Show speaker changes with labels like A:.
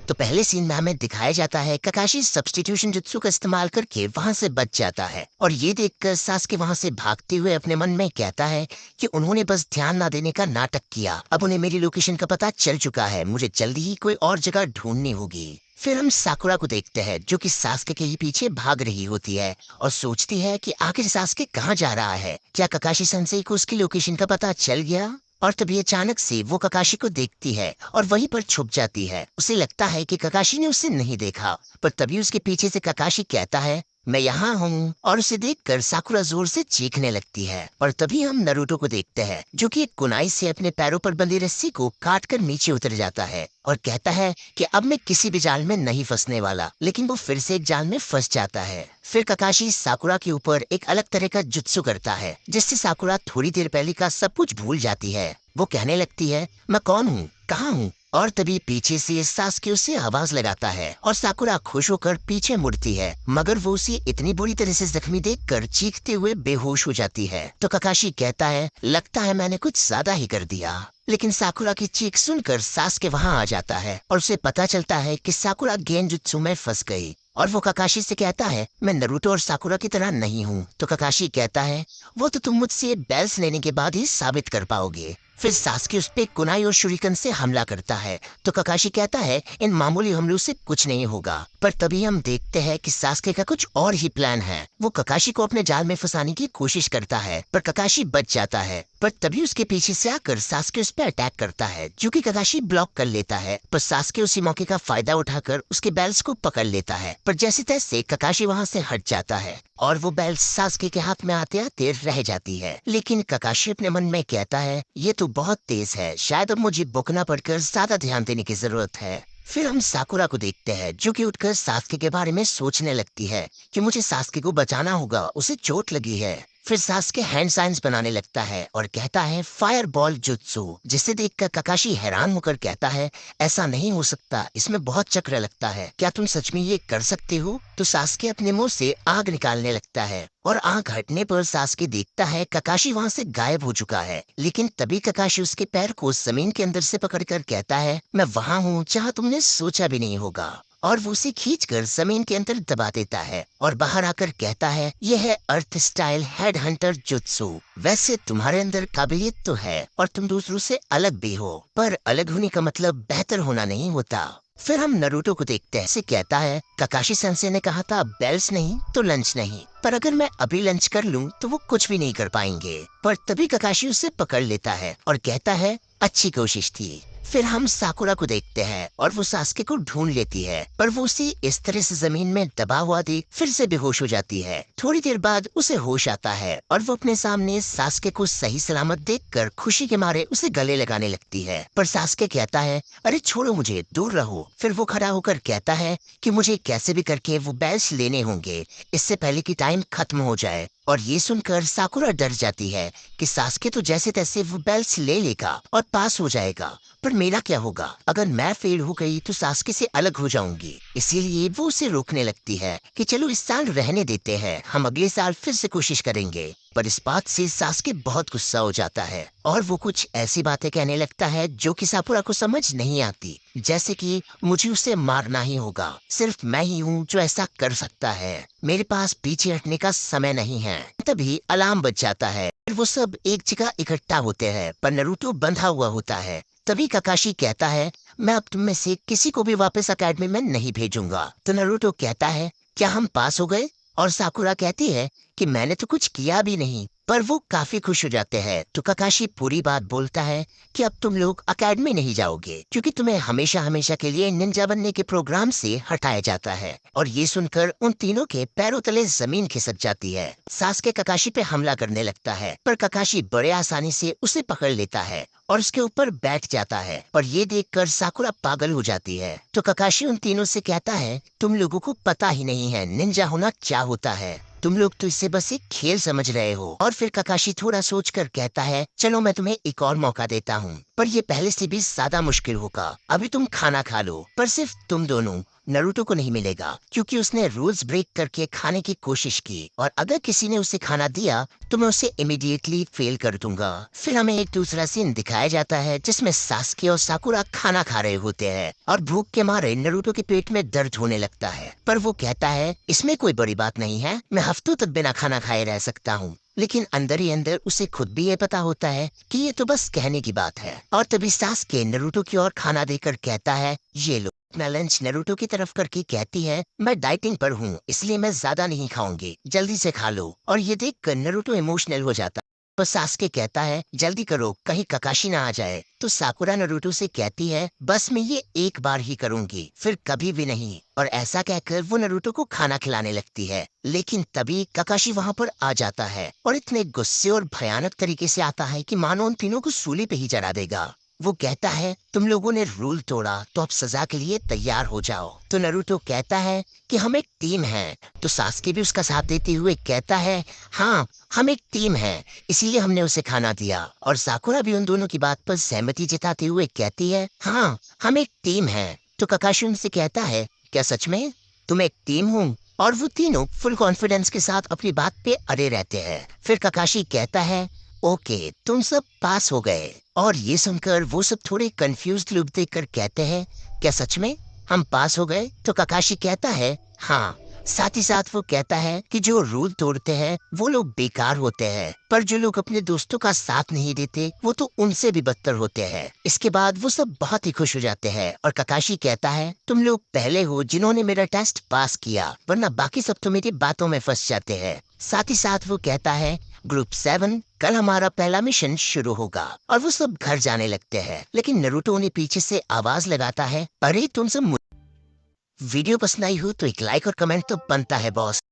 A: तो पहले सीन में हमें दिखाया जाता है ककाशी सब्स्टिट्यूशन जुत्सु का इस्तेमाल करके वहां से बच जाता है और ये देखकर सास्के वहां से भागते हुए अपने मन में कहता है कि उन्होंने बस ध्यान ना देने का नाटक किया। अब उन्हें मेरी लोकेशन का पता चल चुका है, मुझे जल्दी ही कोई और जगह ढूंढनी होगी। फिर हम साकुरा को देखते हैं जो कि सास्के के ही पीछे भाग रही होती है और सोचती है कि आखिर सास्के कहाँ जा रहा है। क्या ककाशी सेंसेई को उसकी लोकेशन का पता चल गया? और तभी अचानक से वो ककाशी को देखती है और वहीं पर छुप जाती है। उसे लगता है कि ककाशी ने उसे नहीं देखा, पर तभी उसके पीछे से ककाशी कहता है मैं यहाँ हूँ, और उसे देखकर साकुरा जोर से चीखने लगती है। और तभी हम नरूटो को देखते हैं जो कि एक कुनाई से अपने पैरों पर बंधी रस्सी को काट कर नीचे उतर जाता है और कहता है कि अब मैं किसी भी जाल में नहीं फंसने वाला, लेकिन वो फिर से एक जाल में फंस जाता है। फिर ककाशी साकुरा के ऊपर एक अलग तरह का जुत्सु करता है जिससे साकुरा थोड़ी देर पहले का सब कुछ भूल जाती है। वो कहने लगती है मैं कौन हूँ, कहाँ हूँ। और तभी पीछे से सास्के उसे आवाज लगाता है और साकुरा खुश होकर पीछे मुड़ती है, मगर वो उसे इतनी बुरी तरह से जख्मी देखकर चीखते हुए बेहोश हो जाती है। तो ककाशी कहता है लगता है मैंने कुछ ज्यादा ही कर दिया। लेकिन साकुरा की चीख सुनकर सास्के वहां आ जाता है और उसे पता चलता है कि साकुरा गेंजुत्सु में फंस गई। और वो ककाशी से कहता है मैं नरूटो और साकुरा की तरह नहीं हूँ। तो ककाशी कहता है वो तो तुम मुझसे बेल्स लेने के बाद ही साबित कर पाओगे। फिर सास्के उस पे कुनाई और शुरिकन से हमला करता है। तो ककाशी कहता है इन मामूली हमलों से कुछ नहीं होगा। पर तभी हम देखते हैं कि सास्के का कुछ और ही प्लान है। वो ककाशी को अपने जाल में फंसाने की कोशिश करता है पर ककाशी बच जाता है। पर तभी उसके पीछे से आकर सास्के उस पर अटैक करता है जो कि ककाशी ब्लॉक कर लेता है। पर सास्के उसी मौके का फायदा उठाकर उसके बैल्स को पकड़ लेता है, पर जैसे तैसे ककाशी वहां से हट जाता है और वो बैल सास्के के हाथ में आते आते रह जाती है। लेकिन ककाशी अपने मन में कहता है ये तो बहुत तेज है, शायद अब मुझे बुकना पड़कर ज्यादा ध्यान देने की जरूरत है। फिर हम साकुरा को देखते हैं जो कि उठकर सास्के के बारे में सोचने लगती है कि मुझे सास्के को बचाना होगा, उसे चोट लगी है। फिर सास्के हैंड साइंस बनाने लगता है और कहता है फायर बॉल जुत्सु, जिसे देखकर ककाशी हैरान होकर कहता है ऐसा नहीं हो सकता, इसमें बहुत चक्र लगता है, क्या तुम सच में ये कर सकते हो? तो सास्के अपने मुंह से आग निकालने लगता है और आग हटने पर सास्के देखता है ककाशी वहां से गायब हो चुका है। लेकिन तभी ककाशी उसके पैर को जमीन के अंदर से पकड़कर कहता है मैं वहां हूँ जहाँ तुमने सोचा भी नहीं होगा। और वो उसे खींचकर जमीन के अंदर दबा देता है और बाहर आकर कहता है यह है अर्थ स्टाइल हेड हंटर जुत्सु। वैसे तुम्हारे अंदर काबिलियत तो है और तुम दूसरों से अलग भी हो, पर अलग होने का मतलब बेहतर होना नहीं होता। फिर हम नरूटो को देखते हैं। से कहता है ककाशी सेंसे ने कहा था बेल्स नहीं तो लंच नहीं, पर अगर मैं अभी लंच कर लूं तो वो कुछ भी नहीं कर पाएंगे। पर तभी ककाशी उसे पकड़ लेता है और कहता है अच्छी कोशिश थी। फिर हम साकुरा को देखते हैं और वो सास्के को ढूंढ लेती है, पर वो उसे इस तरह से जमीन में दबा हुआ देख फिर से बेहोश हो जाती है। थोड़ी देर बाद उसे होश आता है और वो अपने सामने सास्के को सही सलामत देखकर खुशी के मारे उसे गले लगाने लगती है। पर सास्के कहता है अरे छोड़ो मुझे, दूर रहो। फिर वो खड़ा होकर कहता है कि मुझे कैसे भी करके वो बैल्स लेने होंगे, इससे पहले कि टाइम खत्म हो जाए। और ये सुनकर साकुरा डर जाती है कि सास्के तो जैसे तैसे वो बेल्स ले लेगा और पास हो जाएगा, पर मेरा क्या होगा? अगर मैं फेल हो गई तो सास्के से अलग हो जाऊंगी। इसीलिए वो उसे रोकने लगती है कि चलो इस साल रहने देते हैं, हम अगले साल फिर से कोशिश करेंगे। पर इस बात से सास्के बहुत गुस्सा हो जाता है और वो कुछ ऐसी बातें कहने लगता है जो कि साकुरा को समझ नहीं आती, जैसे कि मुझे उसे मारना ही होगा, सिर्फ मैं ही हूँ जो ऐसा कर सकता है, मेरे पास पीछे हटने का समय नहीं है। तभी अलार्म बज जाता है। फिर वो सब एक जगह इकट्ठा होते हैं पर नरूटो बंधा हुआ होता है। तभी ककाशी कहता है मैं अब तुम में से किसी को भी वापस अकेडमी में नहीं भेजूंगा। तो नरूटो कहता है क्या हम पास हो गए? और साकुरा कहती है कि मैंने तो कुछ किया भी नहीं। पर वो काफी खुश हो जाते हैं। तो ककाशी पूरी बात बोलता है कि अब तुम लोग अकेडमी नहीं जाओगे क्योंकि तुम्हें हमेशा हमेशा के लिए निंजा बनने के प्रोग्राम से हटाया जाता है। और ये सुनकर उन तीनों के पैरों तले जमीन खिसक जाती है। सास्के ककाशी पे हमला करने लगता है पर ककाशी बड़े आसानी से उसे पकड़ लेता है और उसके ऊपर बैठ जाता है। और ये देखकर साकुरा पागल हो जाती है। तो ककाशी उन तीनों से कहता है तुम लोगों को पता ही नहीं है निंजा होना क्या होता है, तुम लोग तो इसे बस एक खेल समझ रहे हो। और फिर ककाशी थोड़ा सोचकर कहता है चलो मैं तुम्हें एक और मौका देता हूँ, पर ये पहले से भी ज्यादा मुश्किल होगा। अभी तुम खाना खा लो, पर सिर्फ तुम दोनों। नरूटो को नहीं मिलेगा क्योंकि उसने रूल्स ब्रेक करके खाने की कोशिश की, और अगर किसी ने उसे खाना दिया तो मैं उसे इमीडिएटली फेल कर दूंगा। फिर हमें एक दूसरा सीन दिखाया जाता है जिसमें सास्के और साकुरा खाना खा रहे होते हैं और भूख के मारे नरूटो के पेट में दर्द होने लगता है। पर वो कहता है इसमें कोई बड़ी बात नहीं है, मैं हफ्तों तक बिना खाना खाए रह सकता हूँ। लेकिन अंदर ही अंदर उसे खुद भी ये पता होता है कि ये तो बस कहने की बात है। और तभी सास्के नरूटो की ओर खाना देकर कहता है ये लो। अपना लंच नरूटो की तरफ करके कहती है मैं डाइटिंग पर हूँ, इसलिए मैं ज्यादा नहीं खाऊंगी, जल्दी से खा लो। और ये देख कर नरूटो इमोशनल हो जाता है। तो सास्के कहता है जल्दी करो कहीं ककाशी ना आ जाए। तो साकुरा नरूटो से कहती है बस मैं ये एक बार ही करूंगी, फिर कभी भी नहीं। और ऐसा कहकर वो नरूटो को खाना खिलाने लगती है। लेकिन तभी ककाशी वहाँ पर आ जाता है और इतने गुस्से और भयानक तरीके से आता है कि मानो उन तीनों को सूली पे ही चढ़ा देगा। वो कहता है तुम लोगों ने रूल तोड़ा तो अब सजा के लिए तैयार हो जाओ। तो नरूटो कहता है कि हम एक टीम है। तो सास्के भी उसका साथ देते हुए कहता है हाँ हम एक टीम है, इसीलिए हमने उसे खाना दिया। और साकुरा भी उन दोनों की बात पर सहमति जताते हुए कहती है हाँ हम एक टीम है। तो ककाशी उनसे कहता है क्या सच में तुम एक टीम हो? और वो तीनों फुल कॉन्फिडेंस के साथ अपनी बात पे अड़े रहते हैं। फिर ककाशी कहता है ओके तुम सब पास हो गए। और ये सुनकर वो सब थोड़े कंफ्यूज्ड लुक देखकर कहते हैं क्या सच में हम पास हो गए? तो ककाशी कहता है हाँ। साथ ही साथ वो कहता है कि जो रूल तोड़ते हैं वो लोग बेकार होते हैं, पर जो लोग अपने दोस्तों का साथ नहीं देते वो तो उनसे भी बदतर होते हैं। इसके बाद वो सब बहुत ही खुश हो जाते हैं और ककाशी कहता है तुम लोग पहले हो जिन्होंने मेरा टेस्ट पास किया, वरना बाकी सब तो मेरी बातों में फंस जाते हैं। साथ ही साथ वो कहता है ग्रुप 7 कल हमारा पहला मिशन शुरू होगा। और वो सब घर जाने लगते हैं। लेकिन नरूटो उन्हें पीछे से आवाज लगाता है अरे तुम सब वीडियो पसंद आई हो तो एक लाइक और कमेंट तो बनता है बॉस।